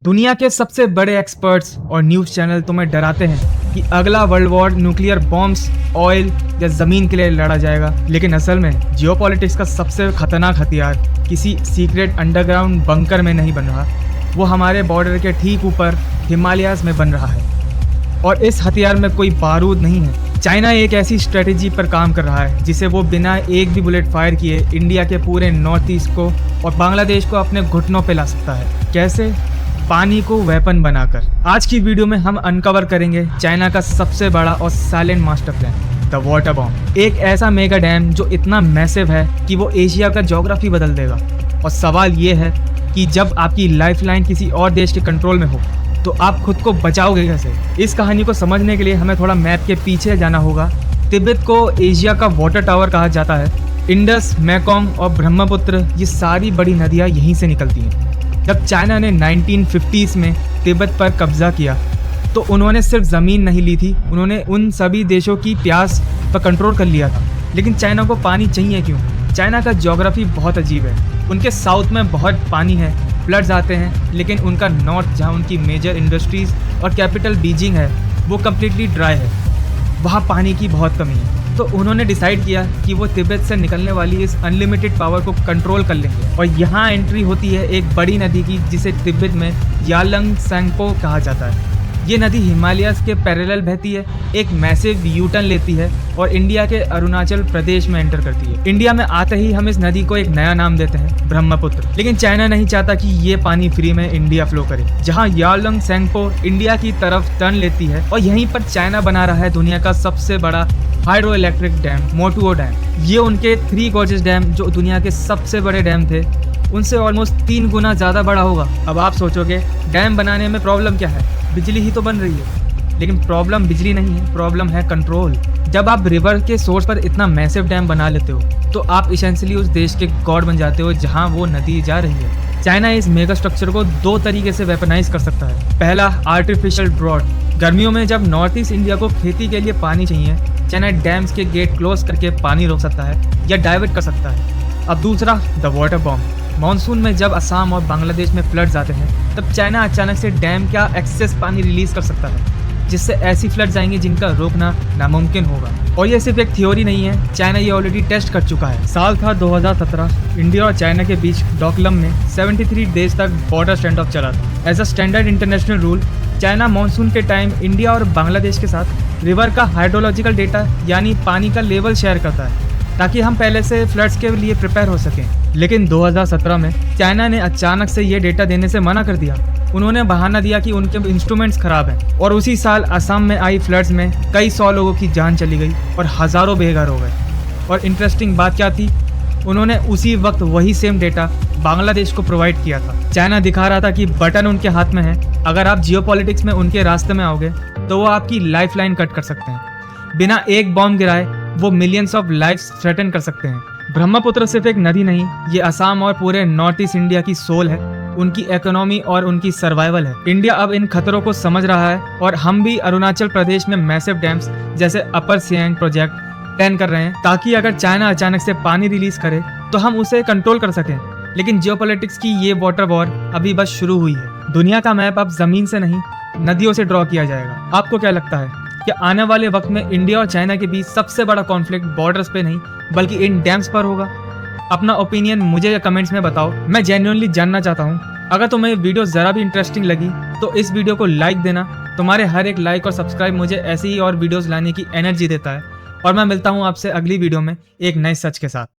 दुनिया के सबसे बड़े एक्सपर्ट्स और न्यूज़ चैनल तुम्हें डराते हैं कि अगला world war nuclear bombs, oil या ज़मीन के लिए लड़ा जाएगा, लेकिन असल में जियोपॉलिटिक्स का सबसे खतरनाक हथियार किसी सीक्रेट अंडरग्राउंड बंकर में नहीं बन रहा, वो हमारे बॉर्डर के ठीक ऊपर हिमालयाज़ में बन रहा है। और इस हथियार में कोई बारूद नहीं है। चाइना एक ऐसी स्ट्रेटेजी पर काम कर रहा है जिसे वो बिना एक भी बुलेट फायर किए इंडिया के पूरे नॉर्थ ईस्ट को और बांग्लादेश को अपने घुटनों पे ला सकता है। कैसे? पानी को वेपन बनाकर। आज की वीडियो में हम अनकवर करेंगे चाइना का सबसे बड़ा और silent master plan, the water bomb. एक ऐसा मेगा डैम जो इतना मैसिव है कि वो एशिया का ज्योग्राफी बदल देगा। और सवाल ये है कि जब आपकी लाइफलाइन किसी और देश के कंट्रोल में हो तो आप खुद को बचाओगे कैसे? इस कहानी को समझने के लिए हमें थोड़ा मैप के पीछे जाना होगा। तिब्बत को एशिया का वाटर टावर कहा जाता है। इंडस, मेकोंग और ब्रह्मपुत्र, ये सारी बड़ी नदियाँ यहीं से निकलती हैं। जब चाइना ने 1950s में तिब्बत पर कब्जा किया तो उन्होंने सिर्फ ज़मीन नहीं ली थी, उन्होंने उन सभी देशों की प्यास पर कंट्रोल कर लिया था। लेकिन चाइना को पानी चाहिए क्यों? चाइना का ज्योग्राफी बहुत अजीब है। उनके साउथ में बहुत पानी है, फ्लड्स आते हैं, लेकिन उनका नॉर्थ, जहाँ उनकी मेजर इंडस्ट्रीज़ और कैपिटल बीजिंग है, वो कम्प्लीटली ड्राई है। वहाँ पानी की बहुत कमी है। तो उन्होंने डिसाइड किया कि वो तिब्बत से निकलने वाली इस अनलिमिटेड पावर को कंट्रोल कर लेंगे। और यहाँ एंट्री होती है एक बड़ी नदी की जिसे तिब्बत में यालंग सेंगपो कहा जाता है। ये नदी हिमालयाज़ के पैरेलल बहती है, एक मैसिव यू टर्न लेती है और इंडिया के अरुणाचल प्रदेश में एंटर करती है। इंडिया में आते ही हम इस नदी को एक नया नाम देते हैं, ब्रह्मपुत्र। लेकिन चाइना नहीं चाहता कि ये पानी फ्री में इंडिया फ्लो करे। जहाँ यालंग सेंगपो इंडिया की तरफ टर्न लेती है और यहीं पर चाइना बना रहा है दुनिया का सबसे बड़ा हाइड्रो इलेक्ट्रिक डैम, मोटुओ डैम। ये उनके 3 गॉर्जेस डैम, जो दुनिया के सबसे बड़े डैम थे, उनसे ऑलमोस्ट 3 गुना ज़्यादा बड़ा होगा। अब आप सोचोगे डैम बनाने में प्रॉब्लम क्या है? बिजली ही तो बन रही है। लेकिन प्रॉब्लम बिजली नहीं है, प्रॉब्लम है कंट्रोल। जब आप रिवर के सोर्स पर इतना मैसिव डैम बना लेते हो तो आप इसेंशियली उस देश के गॉड बन जाते हो जहाँ वो नदी जा रही है। चाइना इस मेगा स्ट्रक्चर को 2 तरीके से वेपनाइज कर सकता है। पहला, आर्टिफिशियल ड्रॉट। गर्मियों में जब नॉर्थ ईस्ट इंडिया को खेती के लिए पानी चाहिए, चाइना डैम्स के गेट क्लोज करके पानी रोक सकता है या डाइवर्ट कर सकता है। अब दूसरा, द वाटर बॉम्ब। मानसून में जब असम और बांग्लादेश में फ्लड्स आते हैं तब चाइना अचानक से डैम का एक्सेस पानी रिलीज कर सकता है, जिससे ऐसी फ्लड्स आएंगी जिनका रोकना नामुमकिन होगा। और ये सिर्फ एक थ्योरी नहीं है, चाइना ये ऑलरेडी टेस्ट कर चुका है। साल था 2017। इंडिया और चाइना के बीच डोकलम में 73 डेज तक बॉर्डर स्टैंड ऑफ चला था। As a standard international rule, China monsoon के टाइम इंडिया और बांग्लादेश के साथ रिवर का हाइड्रोलॉजिकल डेटा यानी पानी का लेवल शेयर करता है, ताकि हम पहले से फ्लड्स के लिए प्रिपेयर हो सकें। लेकिन 2017 में चाइना ने अचानक से ये डेटा देने से मना कर दिया। उन्होंने बहाना दिया कि उनके इंस्ट्रूमेंट्स खराब हैं। और उसी साल असम में आई फ्लड्स में कई 100 लोगों की जान चली गई और हज़ारों बेघर हो गए। और इंटरेस्टिंग बात क्या थी, उन्होंने उसी वक्त वही सेम डेटा बांग्लादेश को प्रोवाइड किया था। चाइना दिखा रहा था कि बटन उनके हाथ में है, अगर आप जियोपॉलिटिक्स में उनके रास्ते में आओगे तो वो आपकी लाइफलाइन कट कर सकते हैं। बिना एक बॉम्ब गिराए वो मिलियंस ऑफ लाइफ्स थ्रेटन कर सकते हैं। ब्रह्मपुत्र सिर्फ एक नदी नहीं, ये असम और पूरे नॉर्थ ईस्ट इंडिया की सोल है, उनकी इकोनॉमी और उनकी सर्वाइवल है। इंडिया अब इन खतरों को समझ रहा है और हम भी अरुणाचल प्रदेश में मैसिव डैम्स जैसे अपर सियांग प्रोजेक्ट प्लान कर रहे हैं, ताकि अगर चाइना अचानक से पानी रिलीज करे तो हम उसे कंट्रोल कर सकें। लेकिन जियोपॉलिटिक्स की ये वाटर वॉर अभी बस शुरू हुई है। दुनिया का मैप अब जमीन से नहीं, नदियों से ड्रॉ किया जाएगा। आपको क्या लगता है कि आने वाले वक्त में इंडिया और चाइना के बीच सबसे बड़ा कॉन्फ्लिक्ट बॉर्डर्स पे नहीं बल्कि इन डैम्स पर होगा? अपना ओपिनियन मुझे कमेंट्स में बताओ, मैं जेन्युइनली जानना चाहता हूँ। अगर तुम्हें वीडियो ज़रा भी इंटरेस्टिंग लगी तो इस वीडियो को लाइक देना। तुम्हारे हर एक लाइक और सब्सक्राइब मुझे ऐसी ही और वीडियोस लाने की एनर्जी देता है। और मैं मिलता हूँ आपसे अगली वीडियो में एक नए सच के साथ।